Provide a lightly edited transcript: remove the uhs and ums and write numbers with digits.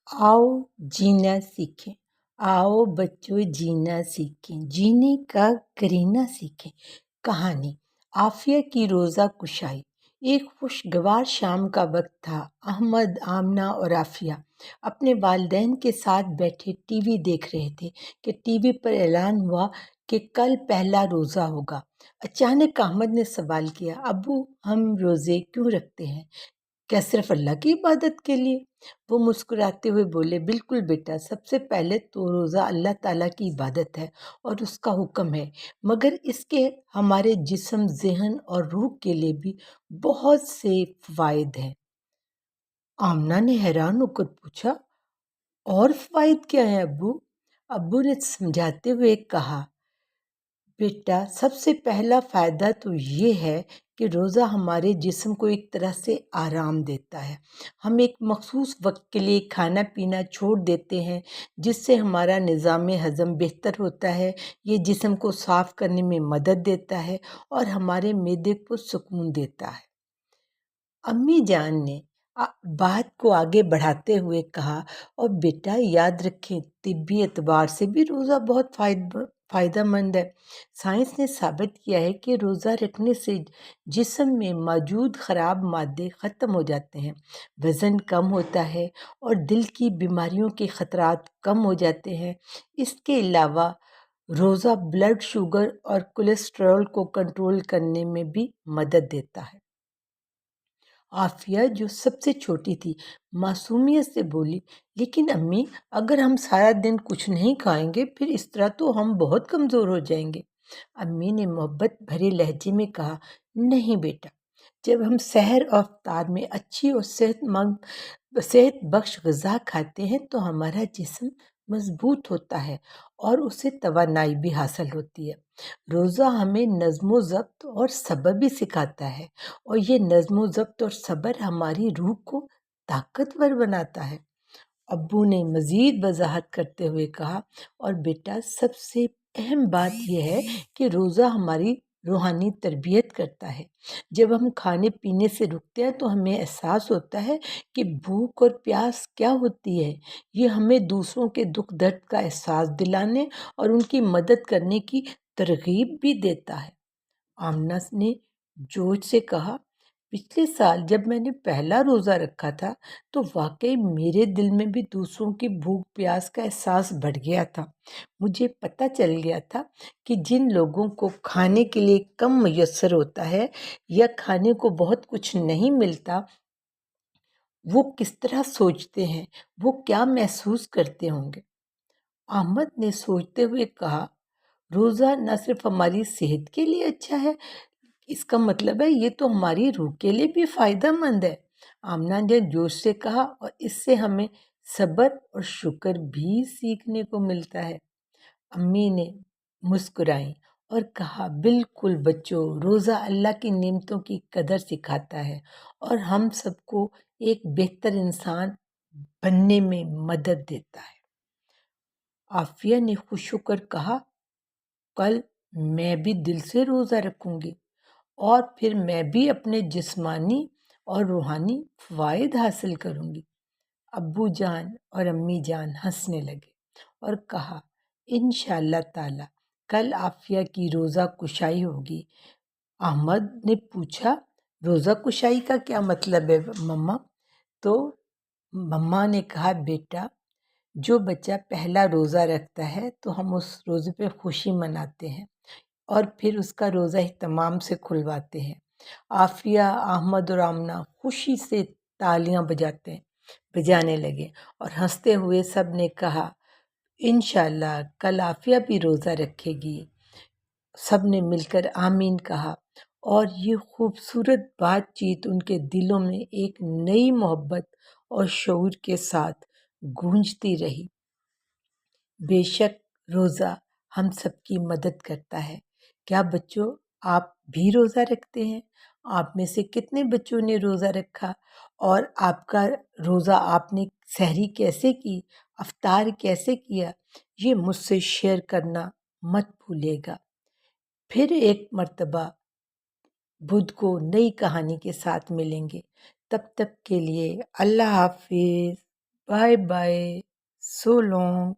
आओ जीना सीखें। आओ बच्चों जीना सीखें, जीने का करीना सीखें। कहानी आफिया की रोज़ा कुशाई। एक खुशगवार शाम का वक्त था। अहमद, आमना और आफिया अपने वालिदैन के साथ बैठे टीवी देख रहे थे कि टीवी पर ऐलान हुआ कि कल पहला रोज़ा होगा। अचानक अहमद ने सवाल किया, अब्बू हम रोज़े क्यों रखते हैं? क्या सिर्फ अल्लाह की इबादत के लिए? वो मुस्कुराते हुए बोले, बिल्कुल बेटा, सबसे पहले तो रोज़ा अल्लाह ताला की इबादत है और उसका हुक्म है, मगर इसके हमारे जिस्म, ज़हन और रूह के लिए भी बहुत से फ़वाइद हैं। आमना ने हैरान होकर पूछा, और फ़वाइद क्या है अब्बू? अब्बू ने समझाते हुए कहा, बेटा, सबसे पहला फ़ायदा तो ये है कि रोज़ा हमारे जिस्म को एक तरह से आराम देता है। हम एक मख़सूस वक्त के लिए खाना पीना छोड़ देते हैं, जिससे हमारा निज़ाम हज़म बेहतर होता है। ये जिस्म को साफ़ करने में मदद देता है और हमारे मैदे को सुकून देता है। अम्मी जान ने बात को आगे बढ़ाते हुए कहा, और बेटा याद रखें, तिब्बी एतबार से भी रोज़ा बहुत फ़ायदेमंद है। साइंस ने साबित किया है कि रोज़ा रखने से जिस्म में मौजूद ख़राब मादे ख़त्म हो जाते हैं, वज़न कम होता है और दिल की बीमारियों के ख़तरात कम हो जाते हैं। इसके अलावा रोज़ा ब्लड शुगर और कोलेस्ट्रॉल को कंट्रोल करने में भी मदद देता है। आफिया, जो सबसे छोटी थी, मासूमियत से बोली, लेकिन अम्मी, अगर हम सारा दिन कुछ नहीं खाएंगे फिर इस तरह तो हम बहुत कमज़ोर हो जाएंगे। अम्मी ने मोहब्बत भरे लहजे में कहा, नहीं बेटा, जब हम सहर और इफ्तार में अच्छी और सेहत बख्श ग़िज़ा खाते हैं तो हमारा जिस्म मज़बूत होता है और उसे तवानाई भी हासिल होती है। रोज़ा हमें नज़्म ज़ब्त और सब्र भी सिखाता है, और ये नज़्म ज़ब्त और सब्र हमारी रूह को ताकतवर बनाता है। अब्बू ने मज़ीद वज़ाहत करते हुए कहा, और बेटा, सबसे अहम बात यह है कि रोज़ा हमारी रूहानी तरबियत करता है। जब हम खाने पीने से रुकते हैं तो हमें एहसास होता है कि भूख और प्यास क्या होती है। ये हमें दूसरों के दुख दर्द का एहसास दिलाने और उनकी मदद करने की तरगीब भी देता है। आमना ने जोश से कहा, पिछले साल जब मैंने पहला रोज़ा रखा था तो वाकई मेरे दिल में भी दूसरों की भूख प्यास का एहसास बढ़ गया था। मुझे पता चल गया था कि जिन लोगों को खाने के लिए कम मुयस्सर होता है या खाने को बहुत कुछ नहीं मिलता, वो किस तरह सोचते हैं, वो क्या महसूस करते होंगे। अहमद ने सोचते हुए कहा, रोज़ा न सिर्फ हमारी सेहत के लिए अच्छा है, इसका मतलब है ये तो हमारी रूह के लिए भी फ़ायदेमंद है। आमना ने जोश से कहा, और इससे हमें सब्र और शुक्र भी सीखने को मिलता है। अम्मी ने मुस्कुराई और कहा, बिल्कुल बच्चों, रोज़ा अल्लाह की नेमतों की कदर सिखाता है और हम सबको एक बेहतर इंसान बनने में मदद देता है। आफिया ने खुश होकर कहा, कल मैं भी दिल से रोज़ा रखूंगी और फिर मैं भी अपने जिस्मानी और रूहानी फ़वाइद हासिल करूंगी। अब्बू जान और अम्मी जान हंसने लगे और कहा, इंशाअल्लाह ताला कल आफिया की रोज़ा कुशाई होगी। अहमद ने पूछा, रोज़ा कुशाई का क्या मतलब है मम्मा? तो मम्मा ने कहा, बेटा, जो बच्चा पहला रोज़ा रखता है तो हम उस रोज़े पे खुशी मनाते हैं और फिर उसका रोज़ा इत्माम से खुलवाते हैं। आफिया, अहमद और आमना खुशी से तालियां बजाने लगे और हंसते हुए सब ने कहा, इंशाअल्लाह कल आफिया भी रोज़ा रखेगी। सब ने मिलकर आमीन कहा और ये खूबसूरत बातचीत उनके दिलों में एक नई मोहब्बत और शऊर के साथ गूंजती रही। बेशक रोज़ा हम सबकी मदद करता है। क्या बच्चों, आप भी रोज़ा रखते हैं? आप में से कितने बच्चों ने रोज़ा रखा? और आपका रोज़ा आपने सहरी कैसे की, अफ्तार कैसे किया, ये मुझसे शेयर करना मत भूलिएगा। फिर एक मर्तबा बुध को नई कहानी के साथ मिलेंगे। तब तक के लिए अल्लाह हाफिज़। Bye bye, so long.